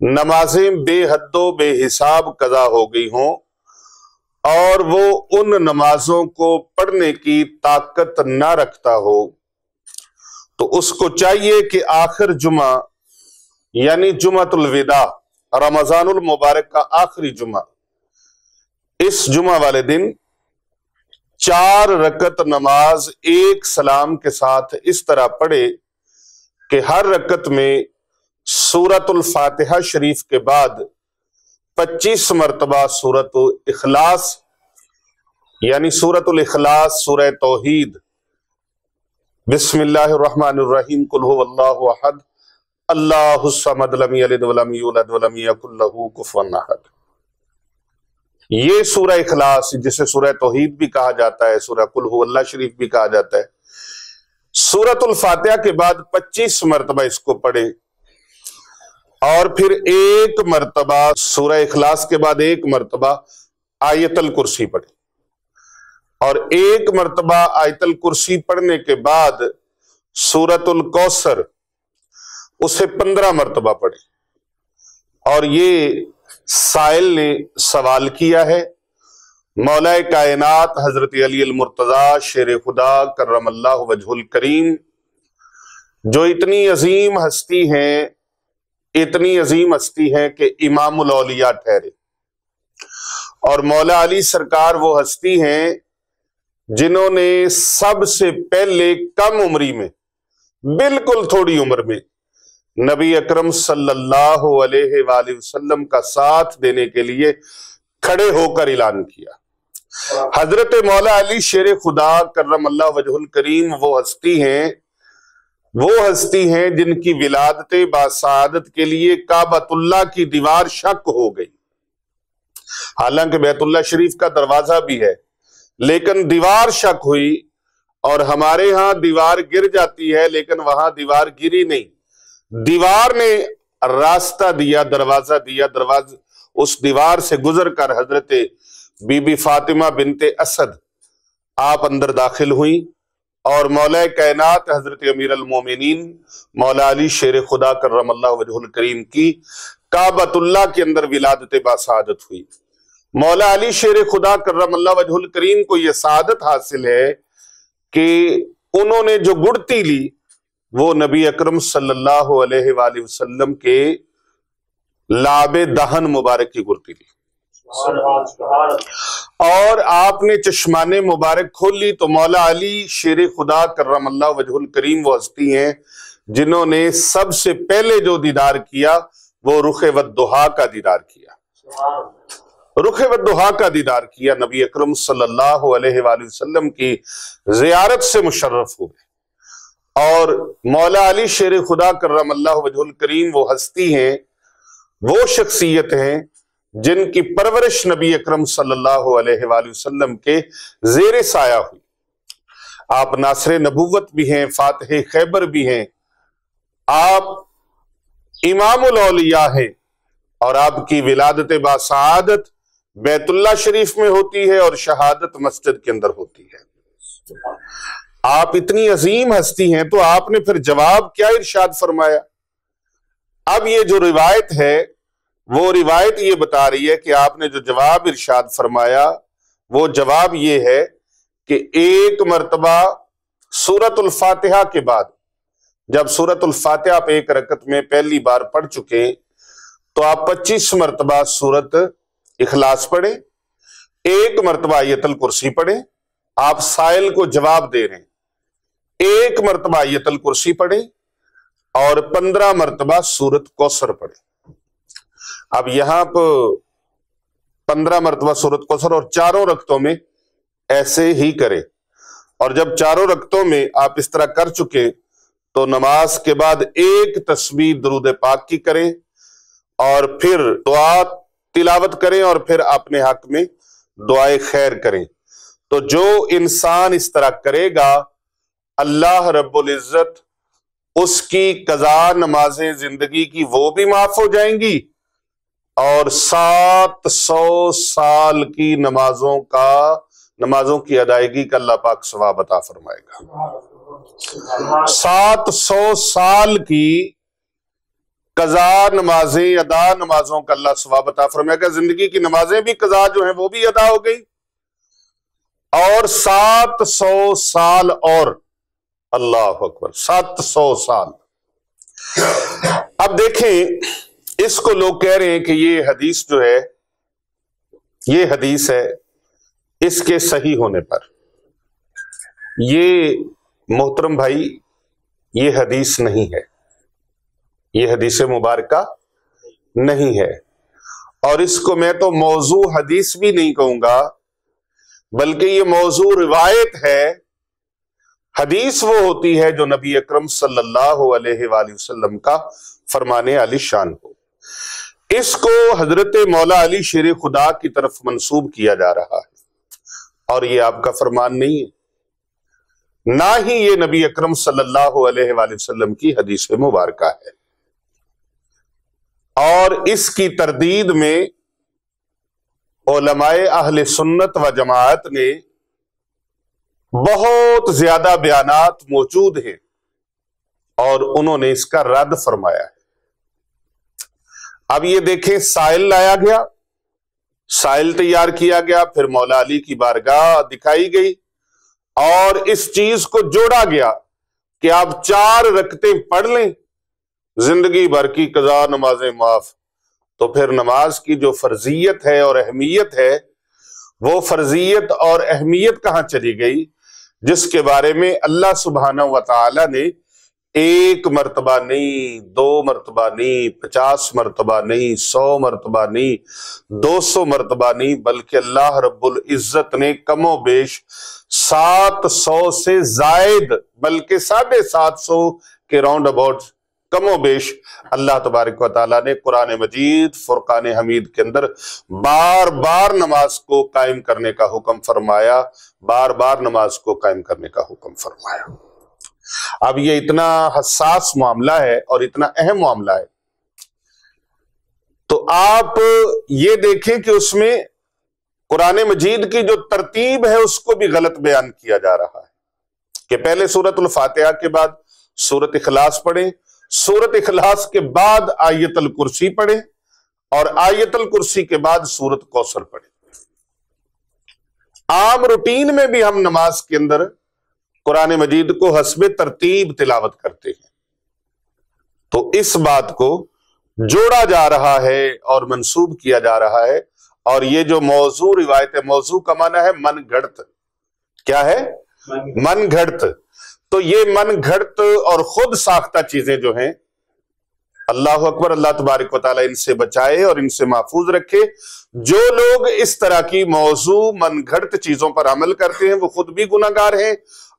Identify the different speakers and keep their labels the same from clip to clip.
Speaker 1: نمازیں بے حد و بے حساب قضا ہو گئی ہوں اور وہ ان نمازوں کو پڑھنے کی طاقت نہ رکھتا ہو، تو اس کو چاہیے کہ آخر جمعہ یعنی جمعۃ الوداع، رمضان المبارک کا آخری جمعہ، اس جمعہ والے دن 4 رکعت نماز ایک سلام کے ساتھ اس طرح پڑھے کہ ہر رکعت میں سورۃ الفاتحہ شریف کے بعد 25 مرتبہ سورۃ اخلاص یعنی سورۃ الاخلاص، سورہ توحید، بسم اللہ الرحمن الرحیم، قل هو اللہ احد اللہ الصمد لم یلد ولم یولد ولم یکن لہ کفوا احد، یہ سورہ اخلاص جسے سورہ توحید بھی کہا جاتا ہے، سورہ قل هو اللہ شریف بھی کہا جاتا ہے، سورۃ الفاتحہ کے بعد 25 مرتبہ اس کو پڑھے، اور پھر ایک مرتبہ سورہ اخلاص کے بعد ایک مرتبہ آیت الکرسی پڑھے، اور ایک مرتبہ آیت الکرسی پڑھنے کے بعد سورۃ الکوثر اسے 15 مرتبہ پڑھے۔ اور یہ سائل نے سوال کیا ہے، مولا کائنات حضرت علی المرتضیٰ شیر خدا کرم اللہ وجہ الکریم، جو اتنی عظیم ہستی ہیں کہ امام الاولیاء ٹھہرے، اور مولا علی سرکار وہ ہستی ہیں جنہوں نے سب سے پہلے کم عمری میں، بالکل تھوڑی عمر میں، نبی اکرم صلی اللہ علیہ وآلہ وسلم کا ساتھ دینے کے لیے کھڑے ہو کر اعلان کیا۔ حضرت مولا علی شیر خدا کرم اللہ وجہ الکریم وہ ہستی ہیں جن کی ولادت باسعادت کے لیے کعبۃ اللہ کی دیوار شق ہو گئی، حالانکہ بیت اللہ شریف کا دروازہ بھی ہے، لیکن دیوار شق ہوئی، اور ہمارے ہاں دیوار گر جاتی ہے لیکن وہاں دیوار گری نہیں، دیوار نے راستہ دیا، دروازہ دیا، اس دیوار سے گزر کر حضرت بی بی فاطمہ بنت اسد آپ اندر داخل ہوئیں، اور مولا کائنات حضرت امیر المومنین مولا علی شیر خدا کرم اللہ وجہ الکریم کی کعبۃ اللہ کے اندر ولادت باسعادت ہوئی۔ مولا علی شیر خدا کرم اللہ وجہ الکریم کو یہ سعادت حاصل ہے کہ انہوں نے جو گڑتی لی وہ نبی اکرم صلی اللہ علیہ وآلہ وسلم کے لاب دہن مبارک کی گڑتی لی، اور آپ نے چشمان مبارک کھول لی، تو مولا علی شیر خدا کرم اللہ وجہ الکریم وہ ہستی ہیں جنہوں نے سب سے پہلے جو دیدار کیا وہ رخ والضحیٰ کا دیدار کیا، رخ والضحیٰ کا دیدار کیا، نبی اکرم صلی اللہ علیہ وآلہ وسلم کی زیارت سے مشرف ہوئے۔ اور مولا علی شیر خدا کرم اللہ وجہ الکریم وہ ہستی ہیں، وہ شخصیت ہیں جن کی پرورش نبی اکرم صلی اللہ علیہ وآلہ وسلم کے زیر سایہ ہوئی۔ آپ ناصر نبوت بھی ہیں، فاتح خیبر بھی ہیں، آپ امام الاولیاء ہیں، اور آپ کی ولادت باسعادت بیت اللہ شریف میں ہوتی ہے اور شہادت مسجد کے اندر ہوتی ہے۔ آپ اتنی عظیم ہستی ہیں تو آپ نے پھر جواب کیا ارشاد فرمایا؟ اب یہ جو روایت ہے وہ روایت یہ بتا رہی ہے کہ آپ نے جو جواب ارشاد فرمایا وہ جواب یہ ہے کہ ایک مرتبہ سورۃ الفاتحہ کے بعد، جب سورۃ الفاتحہ آپ ایک رکعت میں پہلی بار پڑھ چکے تو آپ 25 مرتبہ سورۃ اخلاص پڑھیں، ایک مرتبہ آیت الکرسی پڑھیں، آپ سائل کو جواب دے رہے ہیں، ایک مرتبہ آیت الکرسی پڑھیں اور 15 مرتبہ سورۃ کوثر پڑھیں۔ اب یہاں پر 15 مرتبہ سورۃ کوثر، اور چاروں رکعتوں میں ایسے ہی کریں، اور جب چاروں رکعتوں میں آپ اس طرح کر چکے تو نماز کے بعد ایک تسبیح درود پاک کی کریں، اور پھر دعا تلاوت کریں، اور پھر اپنے حق میں دعائے خیر کریں۔ تو جو انسان اس طرح کرے گا اللہ رب العزت اس کی قضا نمازیں زندگی کی وہ بھی معاف ہو جائیں گی، اور 700 سال کی نمازوں کی ادائیگی کا اللہ پاک ثواب عطا فرمائے گا۔ 700 سال کی قضا نمازیں، ادا نمازوں کا اللہ ثواب عطا فرمائے گا۔ زندگی کی نمازیں بھی قضا جو ہیں وہ بھی ادا ہو گئی، اور 700 سال اور، اللہ اکبر، 700 سال۔ اب دیکھیں، اس کو لوگ کہہ رہے ہیں کہ یہ حدیث جو ہے، یہ حدیث ہے، اس کے صحیح ہونے پر، یہ محترم بھائی یہ حدیث نہیں ہے، یہ حدیث مبارکہ نہیں ہے، اور اس کو میں تو موضوع حدیث بھی نہیں کہوں گا، بلکہ یہ موضوع روایت ہے۔ حدیث وہ ہوتی ہے جو نبی اکرم صلی اللہ علیہ وآلہ وسلم کا فرمان علی شان ہو۔ اس کو حضرت مولا علی شیر خدا کی طرف منسوب کیا جا رہا ہے، اور یہ آپ کا فرمان نہیں ہے، نہ ہی یہ نبی اکرم صلی اللہ علیہ وآلہ وسلم کی حدیث مبارکہ ہے۔ اور اس کی تردید میں علماء اہل سنت و جماعت نے بہت زیادہ بیانات موجود ہیں، اور انہوں نے اس کا رد فرمایا ہے۔ اب یہ دیکھیں، سائل لایا گیا، سائل تیار کیا گیا، پھر مولا علی کی بارگاہ دکھائی گئی، اور اس چیز کو جوڑا گیا کہ آپ 4 رکعتیں پڑھ لیں، زندگی بھر کی قضا نمازیں معاف۔ تو پھر نماز کی جو فرضیت ہے اور اہمیت ہے، وہ فرضیت اور اہمیت کہاں چلی گئی، جس کے بارے میں اللہ سبحانہ وتعالی نے 1 مرتبہ نہیں، 2 مرتبہ نہیں، 50 مرتبہ نہیں، 100 مرتبہ نہیں، 200 مرتبہ نہیں، بلکہ اللہ رب العزت نے کم و بیش 700 سے زائد، بلکہ 750 کے راؤنڈ اباؤٹ کم و بیش اللہ تبارک و تعالیٰ نے قرآن مجید فرقان حمید کے اندر بار بار نماز کو قائم کرنے کا حکم فرمایا، بار بار نماز کو قائم کرنے کا حکم فرمایا۔ اب یہ اتنا حساس معاملہ ہے اور اتنا اہم معاملہ ہے، تو آپ یہ دیکھیں کہ اس میں قرآن مجید کی جو ترتیب ہے اس کو بھی غلط بیان کیا جا رہا ہے کہ پہلے سورۃ الفاتحہ کے بعد سورۃ اخلاص پڑھیں، سورۃ اخلاص کے بعد آیت الکرسی پڑھیں، اور آیت الکرسی کے بعد سورۃ کوثر پڑھیں۔ عام روٹین میں بھی ہم نماز کے اندر قرآن مجید کو حسب ترتیب تلاوت کرتے ہیں، تو اس بات کو جوڑا جا رہا ہے اور منسوب کیا جا رہا ہے، اور یہ جو موضوع روایت ہے، موضوع کا معنی ہے من گھڑت۔ کیا ہے؟ من گھڑت۔ تو یہ من گھڑت اور خود ساختہ چیزیں جو ہیں، اللہ اکبر، اللہ تبارک و تعالیٰ ان سے بچائے اور ان سے محفوظ رکھے۔ جو لوگ اس طرح کی موضوع من گھڑت چیزوں پر عمل کرتے ہیں وہ خود بھی گناہ گار ہیں،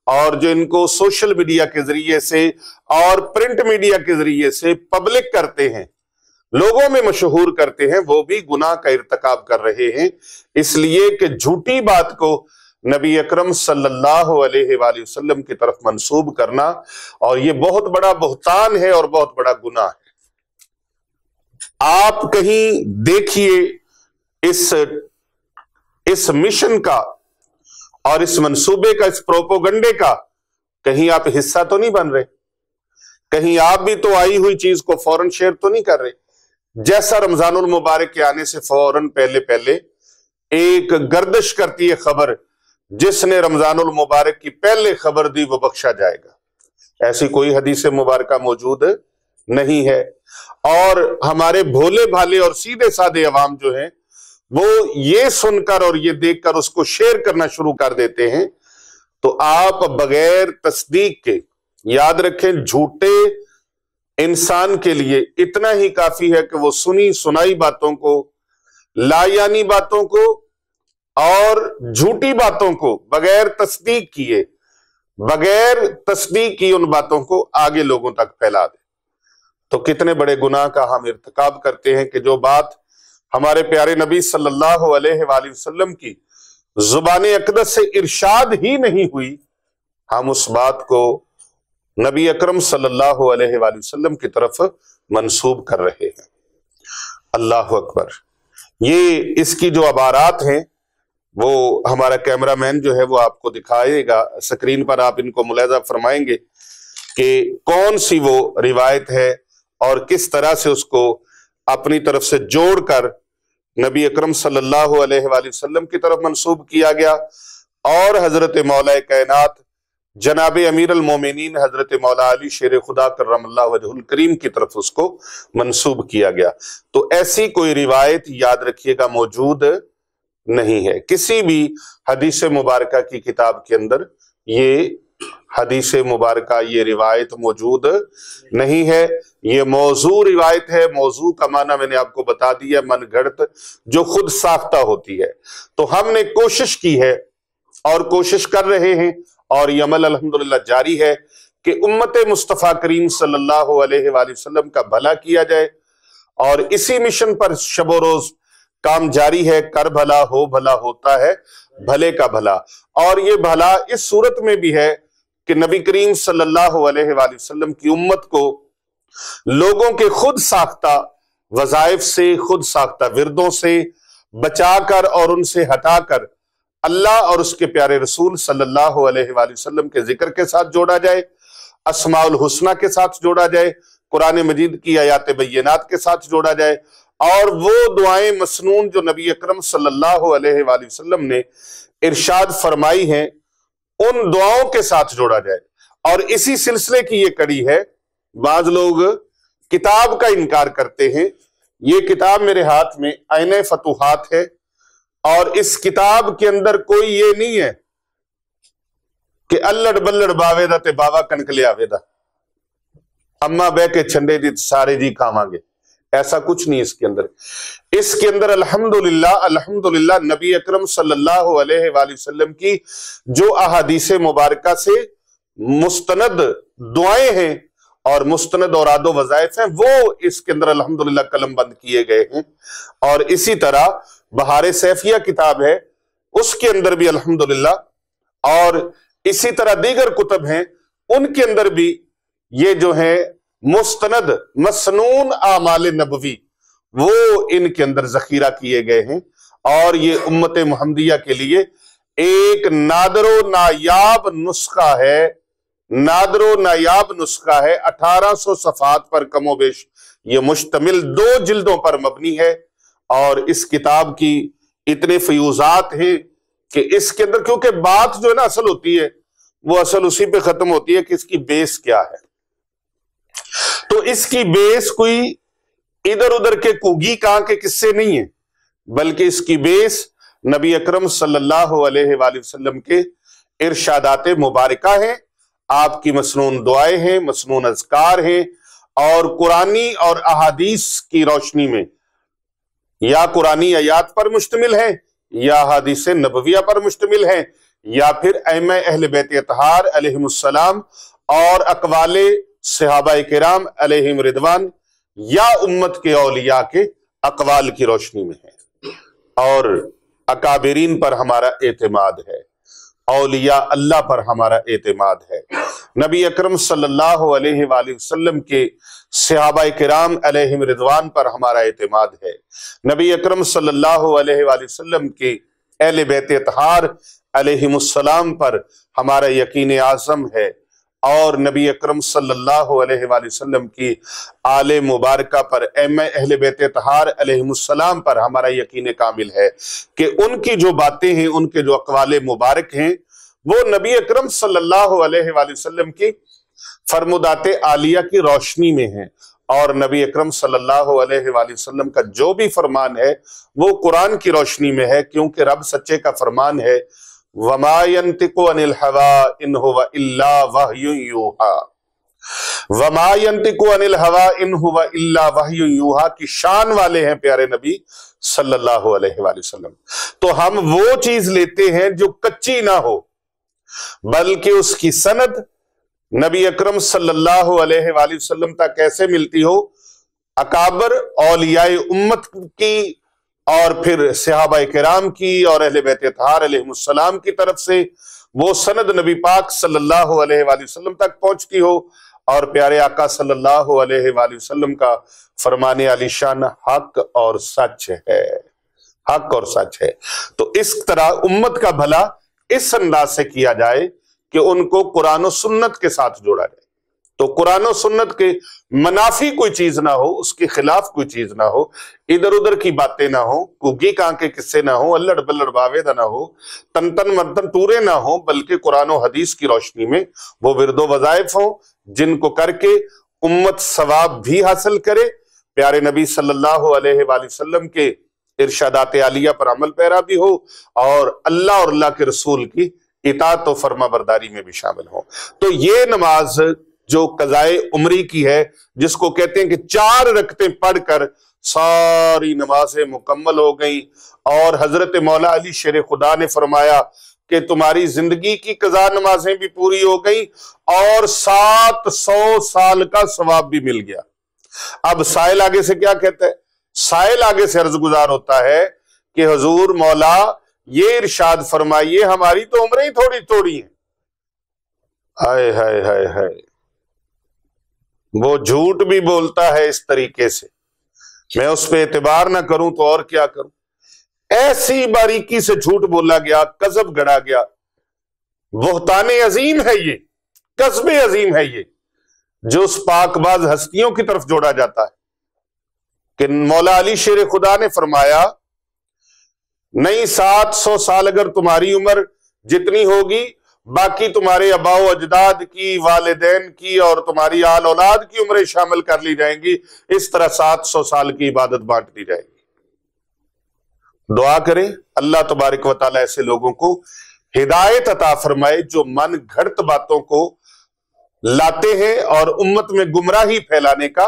Speaker 1: اور جو ان کو سوشل میڈیا کے ذریعے سے اور پرنٹ میڈیا کے ذریعے سے پبلک کرتے ہیں، لوگوں میں مشہور کرتے ہیں، وہ بھی گناہ کا ارتکاب کر رہے ہیں، اس لیے کہ جھوٹی بات کو نبی اکرم صلی اللہ علیہ وآلہ وسلم کی طرف منسوب کرنا، اور یہ بہت بڑا بہتان ہے اور بہت بڑا گناہ ہے۔ آپ کہیں دیکھیے اس مشن کا اور اس منصوبے کا، اس پروپوگنڈے کا کہیں آپ حصہ تو نہیں بن رہے، کہیں آپ بھی تو آئی ہوئی چیز کو فوراً شیئر تو نہیں کر رہے۔ جیسا رمضان المبارک کے آنے سے فوراً پہلے ایک گردش کرتی ہے خبر، جس نے رمضان المبارک کی پہلے خبر دی وہ بخشا جائے گا، ایسی کوئی حدیث مبارکہ موجود نہیں ہے۔ اور ہمارے بھولے بھالے اور سیدھے سادے عوام جو ہیں، وہ یہ سن کر اور یہ دیکھ کر اس کو شیئر کرنا شروع کر دیتے ہیں۔ تو آپ بغیر تصدیق کے، یاد رکھیں، جھوٹے انسان کے لیے اتنا ہی کافی ہے کہ وہ سنی سنائی باتوں کو، لا یعنی باتوں کو اور جھوٹی باتوں کو بغیر تصدیق کیے، بغیر تصدیق کی ان باتوں کو آگے لوگوں تک پھیلا دے۔ تو کتنے بڑے گناہ کا ہم ارتکاب کرتے ہیں کہ جو بات ہمارے پیارے نبی صلی اللہ علیہ وآلہ وسلم کی زبان اقدس سے ارشاد ہی نہیں ہوئی، ہم اس بات کو نبی اکرم صلی اللہ علیہ وآلہ وسلم کی طرف منسوب کر رہے ہیں۔ اللہ اکبر۔ یہ اس کی جو عبارات ہیں وہ ہمارا کیمرہ مین جو ہے وہ آپ کو دکھائے گا، سکرین پر آپ ان کو ملاحظہ فرمائیں گے کہ کون سی وہ روایت ہے اور کس طرح سے اس کو اپنی طرف سے جوڑ کر نبی اکرم صلی اللہ علیہ وآلہ وسلم کی طرف منسوب کیا گیا، اور حضرت مولا کائنات جناب امیر المومنین حضرت مولا علی شیر خدا کرم اللہ وجہ الکریم کی طرف اس کو منسوب کیا گیا۔ تو ایسی کوئی روایت یاد رکھیے گا موجود نہیں ہے، کسی بھی حدیث مبارکہ کی کتاب کے اندر یہ حدیث مبارکہ یہ روایت موجود نہیں ہے، یہ موضوع روایت ہے۔ موضوع کا معنی میں نے آپ کو بتا دیا، من گھڑت، جو خود ساختہ ہوتی ہے۔ تو ہم نے کوشش کی ہے اور کوشش کر رہے ہیں، اور یہ عمل الحمدللہ جاری ہے کہ امت مصطفیٰ کریم صلی اللہ علیہ وآلہ وسلم کا بھلا کیا جائے، اور اسی مشن پر شب و روز کام جاری ہے۔ کر بھلا ہو بھلا ہوتا ہے بھلے کا بھلا، اور یہ بھلا اس صورت میں بھی ہے کہ نبی کریم صلی اللہ علیہ وآلہ وسلم کی امت کو لوگوں کے خود ساختہ وظائف سے، خود ساختہ وردوں سے بچا کر اور ان سے ہٹا کر اللہ اور اس کے پیارے رسول صلی اللہ علیہ وآلہ وسلم کے ذکر کے ساتھ جوڑا جائے، اسماء الحسنہ کے ساتھ جوڑا جائے، قرآن مجید کی آیات بینات کے ساتھ جوڑا جائے، اور وہ دعائیں مسنون جو نبی اکرم صلی اللہ علیہ وآلہ وسلم نے ارشاد فرمائی ہیں ان دعاؤں کے ساتھ جوڑا جائے۔ اور اسی سلسلے کی یہ کڑی ہے، بعض لوگ کتاب کا انکار کرتے ہیں۔ یہ کتاب میرے ہاتھ میں عین فتوحات ہے، اور اس کتاب کے اندر کوئی یہ نہیں ہے کہ اللڑ بلڑ باوے دا تے باوا کنک لے آوے دا، اما بے کے چھنڈے دی سارے جی کھاواں گے، ایسا کچھ نہیں اس کے اندر۔ اس کے اندر الحمدللہ نبی اکرم صلی اللہ علیہ وآلہ وسلم کی جو احادیث مبارکہ سے مستند دعائیں ہیں اور مستند اوراد و وظائف ہیں، وہ اس کے اندر الحمدللہ قلم بند کیے گئے ہیں۔ اور اسی طرح بہار سیفیہ کتاب ہے، اس کے اندر بھی الحمدللہ، اور اسی طرح دیگر کتب ہیں، ان کے اندر بھی یہ جو ہیں مستند مسنون اعمال نبوی وہ ان کے اندر ذخیرہ کیے گئے ہیں، اور یہ امت محمدیہ کے لیے ایک نادر و نایاب نسخہ ہے، نادر و نایاب نسخہ ہے۔ 1800 صفحات پر کم و بیش یہ مشتمل 2 جلدوں پر مبنی ہے، اور اس کتاب کی اتنے فیوزات ہیں کہ اس کے اندر، کیونکہ بات جو ہے نا اصل ہوتی ہے وہ اصل اسی پہ ختم ہوتی ہے کہ اس کی بیس کیا ہے۔ تو اس کی بیس کوئی ادھر ادھر کے کوگی کہاں کے قصے نہیں ہے، بلکہ اس کی بیس نبی اکرم صلی اللہ علیہ وآلہ وسلم کے ارشادات مبارکہ ہیں، آپ کی مسنون دعائیں ہیں، مسنون اذکار ہیں، اور قرآنی اور احادیث کی روشنی میں یا قرآنی آیات پر مشتمل ہیں، یا احادیث نبویہ پر مشتمل ہیں، یا پھر ائمہ اہل بیت اطہار علیہم السلام اور اقوال صحابہ کرام علیہم رضوان یا امت کے اولیاء کے اقوال کی روشنی میں ہے۔ اور اکابرین پر ہمارا اعتماد ہے، اولیاء اللہ پر ہمارا اعتماد ہے، نبی اکرم صلی اللہ علیہ وآلہ وسلم کے صحابہ کرام علیہم رضوان پر ہمارا اعتماد ہے، نبی اکرم صلی اللہ علیہ وآلہ وسلم کے اہل بیت اطہار علیہم السلام پر ہمارا یقین اعظم ہے، اور نبی اکرم صلی اللہ علیہ وآلہ وسلم کی آل مبارکہ پر، ائمہ اہل بیت اطہار علیہم السلام پر ہمارا یقین کامل ہے کہ ان کی جو باتیں ہیں، ان کے جو اقوال مبارک ہیں، وہ نبی اکرم صلی اللہ علیہ وآلہ وسلم کی فرمودات عالیہ کی روشنی میں ہیں، اور نبی اکرم صلی اللہ علیہ وآلہ وسلم کا جو بھی فرمان ہے وہ قرآن کی روشنی میں ہے، کیونکہ رب سچے کا فرمان ہے وَمَا يَنْتِقُ عَنِ الْهَوَىٰ إِنْ هُوَ إِلَّا وَحْيٌ يُوحَىٰ۔ وَمَا يَنْتِقُ عَنِ الْهَوَىٰ إِنْ هُوَ إِلَّا وَحْيٌ يُوحَىٰ کی شان والے ہیں پیارے نبی صلی اللہ علیہ وآلہ وسلم۔ تو ہم وہ چیز لیتے ہیں جو کچی نہ ہو، بلکہ اس کی سند نبی اکرم صلی اللہ علیہ وآلہ وسلم تک کیسے ملتی ہو، اکابر اولیاء امت کی اور پھر صحابہ کرام کی اور اہل بیت اطہار علیہم السلام کی طرف سے وہ سند نبی پاک صلی اللہ علیہ وآلہ وسلم تک پہنچتی ہو، اور پیارے آقا صلی اللہ علیہ وآلہ وسلم کا فرمان علی شان حق اور سچ ہے، حق اور سچ ہے۔ تو اس طرح امت کا بھلا اس انداز سے کیا جائے کہ ان کو قرآن و سنت کے ساتھ جوڑا جائے، تو قرآن و سنت کے منافی کوئی چیز نہ ہو، اس کے خلاف کوئی چیز نہ ہو، ادھر ادھر کی باتیں نہ ہو، گگی کان کے قصے نہ ہو، الڑ بلڑ باویدہ نہ ہو، تن تن مردن ٹورے نہ ہو، بلکہ قرآن و حدیث کی روشنی میں وہ ورد و وظائف ہوں جن کو کر کے امت ثواب بھی حاصل کرے، پیارے نبی صلی اللہ علیہ وآلہ وسلم کے ارشادات عالیہ پر عمل پیرا بھی ہو، اور اللہ اور اللہ کے رسول کی اطاعت و فرما برداری میں بھی شامل ہو۔ تو یہ نماز جو قضائے عمری کی ہے، جس کو کہتے ہیں کہ 4 رکعتیں پڑھ کر ساری نمازیں مکمل ہو گئیں، اور حضرت مولا علی شیر خدا نے فرمایا کہ تمہاری زندگی کی قضا نمازیں بھی پوری ہو گئیں اور 700 سال کا ثواب بھی مل گیا۔ اب سائل آگے سے کیا کہتا ہے؟ سائل آگے سے عرض گزار ہوتا ہے کہ حضور مولا یہ ارشاد فرمائیے، ہماری تو عمریں تھوڑی تھوڑی ہیں۔ ہائے ہائے ہائے ہائے، وہ جھوٹ بھی بولتا ہے اس طریقے سے، میں اس پہ اعتبار نہ کروں تو اور کیا کروں؟ ایسی باریکی سے جھوٹ بولا گیا، کذب گڑا گیا، بہتان عظیم ہے یہ، کذب عظیم ہے یہ، جو اس پاک باز ہستیوں کی طرف جوڑا جاتا ہے کہ مولا علی شیر خدا نے فرمایا نہیں، 700 سال اگر تمہاری عمر جتنی ہوگی، باقی تمہارے آباء و اجداد کی، والدین کی اور تمہاری آل اولاد کی عمریں شامل کر لی جائیں گی، اس طرح 700 سال کی عبادت بانٹ دی جائے گی۔ دعا کریں اللہ تبارک و تعالیٰ ایسے لوگوں کو ہدایت عطا فرمائے جو من گھڑت باتوں کو لاتے ہیں اور امت میں گمراہی پھیلانے کا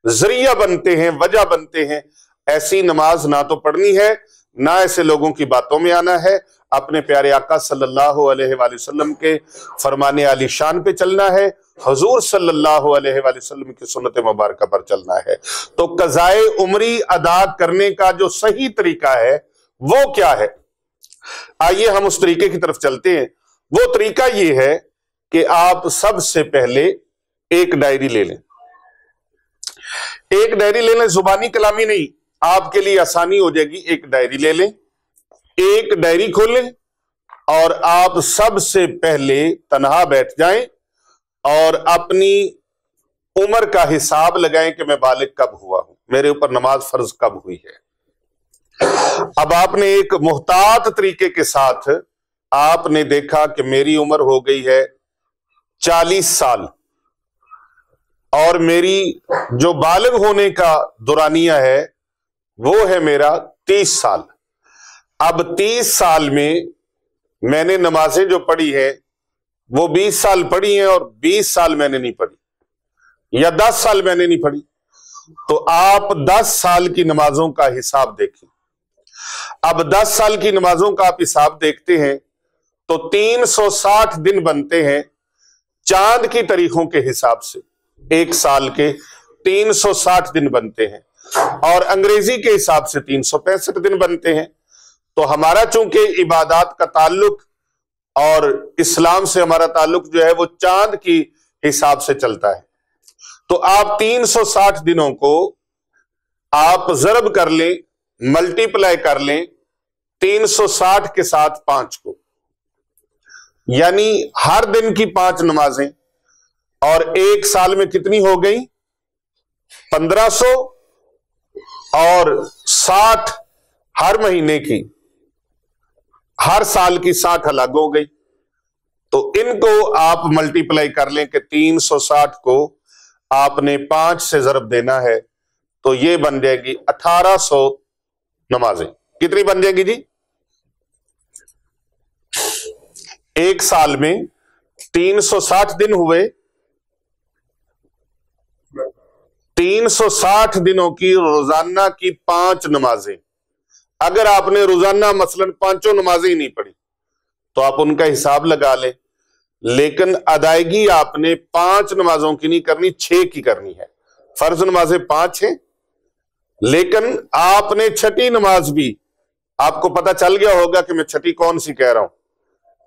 Speaker 1: ذریعہ بنتے ہیں، وجہ بنتے ہیں۔ ایسی نماز نہ تو پڑھنی ہے، نہ ایسے لوگوں کی باتوں میں آنا ہے، اپنے پیارے آقا صلی اللہ علیہ وآلہ وسلم کے فرمان عالی شان پہ چلنا ہے، حضور صلی اللہ علیہ وآلہ وسلم کی سنت مبارکہ پر چلنا ہے۔ تو قضائے عمری ادا کرنے کا جو صحیح طریقہ ہے وہ کیا ہے؟ آئیے ہم اس طریقے کی طرف چلتے ہیں۔ وہ طریقہ یہ ہے کہ آپ سب سے پہلے ایک ڈائری لے لیں، ایک ڈائری لے لیں، زبانی کلامی نہیں، آپ کے لیے آسانی ہو جائے گی۔ ایک ڈائری لے لیں، ایک ڈائری کھولیں اور آپ سب سے پہلے تنہا بیٹھ جائیں اور اپنی عمر کا حساب لگائیں کہ میں بالغ کب ہوا ہوں، میرے اوپر نماز فرض کب ہوئی ہے۔ اب آپ نے ایک محتاط طریقے کے ساتھ آپ نے دیکھا کہ میری عمر ہو گئی ہے 40 سال اور میری جو بالغ ہونے کا دورانیہ ہے وہ ہے میرا 30 سال۔ اب 30 سال میں نے نمازیں جو پڑھی ہیں وہ 20 سال پڑھی ہیں اور 20 سال میں نے نہیں پڑھی، یا 10 سال میں نے نہیں پڑھی، تو آپ 10 سال کی نمازوں کا حساب دیکھیں۔ اب 10 سال کی نمازوں کا آپ حساب دیکھتے ہیں تو 360 دن بنتے ہیں چاند کی تاریخوں کے حساب سے، ایک سال کے 360 دن بنتے ہیں، اور انگریزی کے حساب سے 365 دن بنتے ہیں۔ تو ہمارا چونکہ عبادات کا تعلق اور اسلام سے ہمارا تعلق جو ہے وہ چاند کی حساب سے چلتا ہے، تو آپ 360 دنوں کو آپ ضرب کر لیں، ملٹی پلائی کر لیں 360 کے ساتھ 5 کو، یعنی ہر دن کی 5 نمازیں، اور ایک سال میں کتنی ہو گئی؟ 1500، اور 60 ہر مہینے کی، ہر سال کی 60 الگ ہو گئی۔ تو ان کو آپ ملٹی پلائی کر لیں کہ 360 کو آپ نے 5 سے ضرب دینا ہے، تو یہ بن جائے گی 1800 نمازیں۔ کتنی بن جائے گی جی؟ ایک سال میں 360 دن ہوئے، 360 دنوں کی روزانہ کی 5 نمازیں۔ اگر آپ نے روزانہ مثلا 5 نمازیں ہی نہیں پڑھی تو آپ ان کا حساب لگا لیں، لیکن ادائیگی آپ نے 5 نمازوں کی نہیں کرنی، 6 کی کرنی ہے۔ فرض نمازیں 5 ہیں، لیکن آپ نے چھٹی نماز بھی، آپ کو پتہ چل گیا ہوگا کہ میں چھٹی کون سی کہہ رہا ہوں۔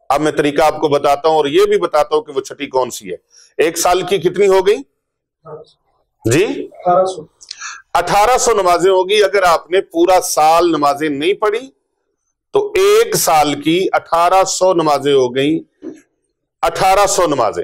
Speaker 1: اب میں طریقہ آپ کو بتاتا ہوں اور یہ بھی بتاتا ہوں کہ وہ چھٹی کون سی ہے۔ ایک سال کی کتنی ہو گئی جی؟ 1800 نمازیں ہوگی۔ اگر آپ نے پورا سال نمازیں نہیں پڑھی تو ایک سال کی 1800 نمازیں ہو گئیں، 1800 نمازیں۔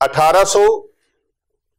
Speaker 1: 1800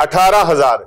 Speaker 1: 18,000।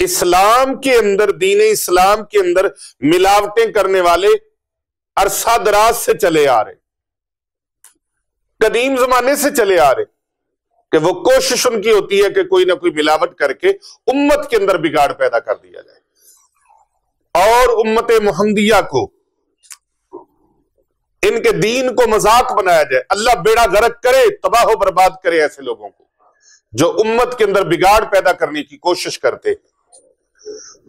Speaker 1: اسلام کے اندر، دین اسلام کے اندر ملاوٹیں کرنے والے عرصہ دراز سے چلے آ رہے، قدیم زمانے سے چلے آ رہے، کہ وہ کوشش ان کی ہوتی ہے کہ کوئی نہ کوئی ملاوٹ کر کے امت کے اندر بگاڑ پیدا کر دیا جائے اور امت محمدیہ کو، ان کے دین کو مذاق بنایا جائے۔ اللہ بیڑا غرق کرے، تباہ و برباد کرے ایسے لوگوں کو جو امت کے اندر بگاڑ پیدا کرنے کی کوشش کرتے۔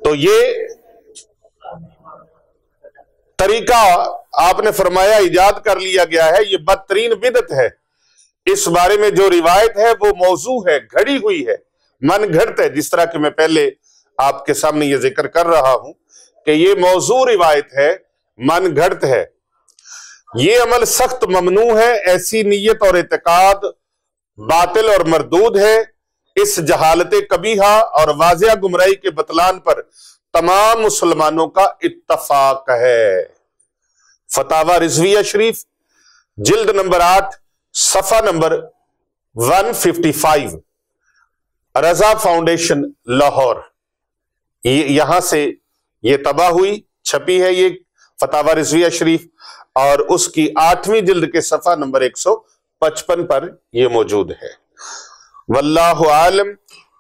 Speaker 1: تو یہ طریقہ آپ نے فرمایا ایجاد کر لیا گیا ہے، یہ بدترین بدعت ہے۔ اس بارے میں جو روایت ہے وہ موضوع ہے، گھڑی ہوئی ہے، من گھڑت ہے، جس طرح کہ میں پہلے آپ کے سامنے یہ ذکر کر رہا ہوں کہ یہ موضوع روایت ہے، من گھڑت ہے۔ یہ عمل سخت ممنوع ہے، ایسی نیت اور اعتقاد باطل اور مردود ہے۔ اس جہالت قبیحہ اور واضح گمراہی کے بطلان پر تمام مسلمانوں کا اتفاق ہے۔ فتاوی رضویہ شریف جلد نمبر 8 صفحہ نمبر 155، رضا فاؤنڈیشن لاہور، یہاں سے یہ طبع ہوئی، چھپی ہے یہ فتاوی رضویہ شریف، اور اس کی 8ویں جلد کے صفحہ نمبر 155 پر یہ موجود ہے۔ واللہ عالم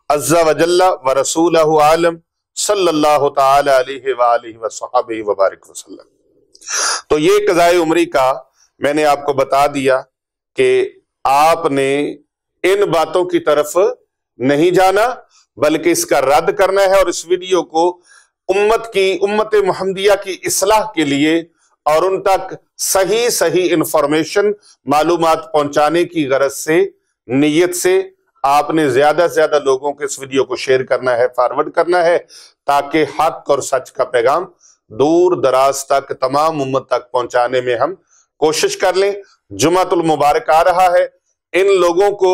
Speaker 1: عز وجل ورسولہ عالم صلی اللہ تعالی علیہ وآلہ وصحبہ وبارک وسلم۔ تو یہ قضاء عمری کا میں نے آپ کو بتا دیا کہ آپ نے ان باتوں کی طرف نہیں جانا بلکہ اس کا رد کرنا ہے، اور اس ویڈیو کو امت محمدیہ کی اصلاح کے لیے اور ان تک صحیح انفارمیشن معلومات پہنچانے کی غرض سے، نیت سے آپ نے زیادہ سے زیادہ لوگوں کے اس ویڈیو کو شیئر کرنا ہے، فارورڈ کرنا ہے، تاکہ حق اور سچ کا پیغام دور دراز تک تمام امت تک پہنچانے میں ہم کوشش کر لیں۔ جمعۃ المبارک آ رہا ہے، ان لوگوں کو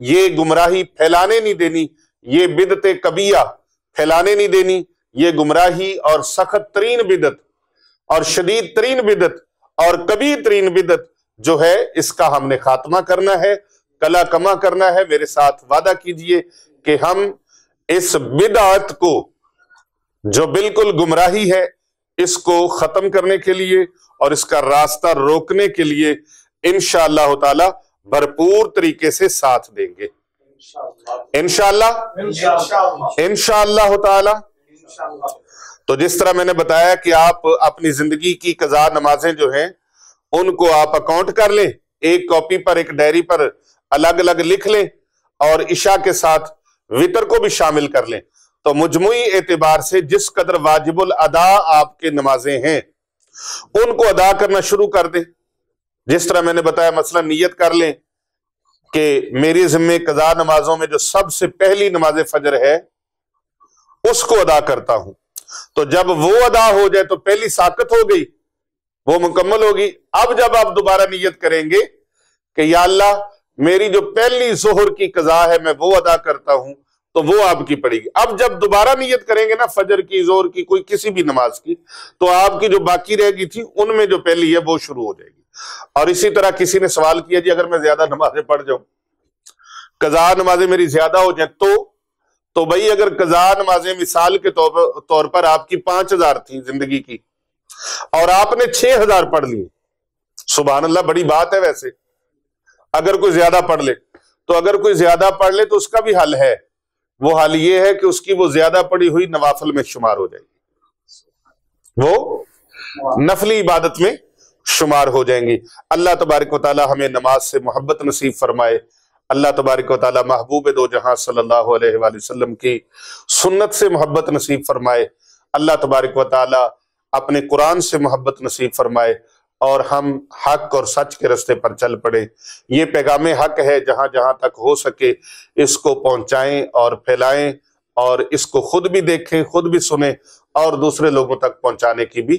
Speaker 1: یہ گمراہی پھیلانے نہیں دینی، یہ بدعت کبیہ پھیلانے نہیں دینی، یہ گمراہی اور سخت ترین بدعت اور شدید ترین بدعت اور کبیر ترین بدعت جو ہے، اس کا ہم نے خاتمہ کرنا ہے، کلا کما کرنا ہے۔ میرے ساتھ وعدہ کیجئے کہ ہم اس بدعت کو جو بالکل گمراہی ہے، اس کو ختم کرنے کے لیے اور اس کا راستہ روکنے کے لیے انشاءاللہ تعالی بھرپور طریقے سے ساتھ دیں گے، انشاءاللہ تعالی۔ تو جس طرح میں نے بتایا کہ آپ اپنی زندگی کی قضا نمازیں جو ہیں ان کو آپ اکاؤنٹ کر لیں، ایک کاپی پر، ایک ڈائری پر الگ الگ لکھ لیں، اور عشاء کے ساتھ وتر کو بھی شامل کر لیں، تو مجموعی اعتبار سے جس قدر واجب الادا آپ کے نمازیں ہیں ان کو ادا کرنا شروع کر دیں۔ جس طرح میں نے بتایا، مثلا نیت کر لیں کہ میری ذمہ قضا نمازوں میں جو سب سے پہلی نماز فجر ہے اس کو ادا کرتا ہوں، تو جب وہ ادا ہو جائے تو پہلی ساقط ہو گئی، وہ مکمل ہوگی۔ اب جب آپ دوبارہ نیت کریں گے کہ یا اللہ میری جو پہلی ظہر کی قضا ہے میں وہ ادا کرتا ہوں، تو وہ آپ کی پڑے گی۔ اب جب دوبارہ نیت کریں گے نا فجر کی، ظہر کی، کوئی کسی بھی نماز کی، تو آپ کی جو باقی رہ گئی تھی ان میں جو پہلی ہے وہ شروع ہو جائے گی۔ اور اسی طرح کسی نے سوال کیا جی اگر میں زیادہ نمازیں پڑھ جاؤں، قضا نمازیں میری زیادہ ہو جائیں تو بھائی اگر قضا نمازیں مثال کے طور پر آپ کی 5000 تھیں زندگی کی اور آپ نے 6000 پڑھ لی، سبحان اللہ، بڑی بات ہے ویسے اگر کوئی زیادہ پڑھ لے، تو اگر کوئی زیادہ پڑھ لے تو اس کا بھی حل ہے، وہ حل یہ ہے کہ اس کی وہ زیادہ پڑھی ہوئی نوافل میں شمار ہو جائے گی، وہ نفلی عبادت میں شمار ہو جائیں گی۔ اللہ تبارک و تعالی ہمیں نماز سے محبت نصیب فرمائے، اللہ تبارک و تعالی محبوب دو جہاں صلی اللہ علیہ وآلہ وسلم کی سنت سے محبت نصیب فرمائے، اللہ تبارک و تعالی اپنے قرآن سے محبت نصیب فرمائے، اور ہم حق اور سچ کے رستے پر چل پڑے۔ یہ پیغام حق ہے، جہاں جہاں تک ہو سکے اس کو پہنچائیں اور پھیلائیں، اور اس کو خود بھی دیکھیں، خود بھی سنیں، اور دوسرے لوگوں تک پہنچانے کی بھی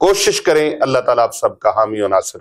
Speaker 1: کوشش کریں۔ اللہ تعالیٰ آپ سب کا حامی و ناصر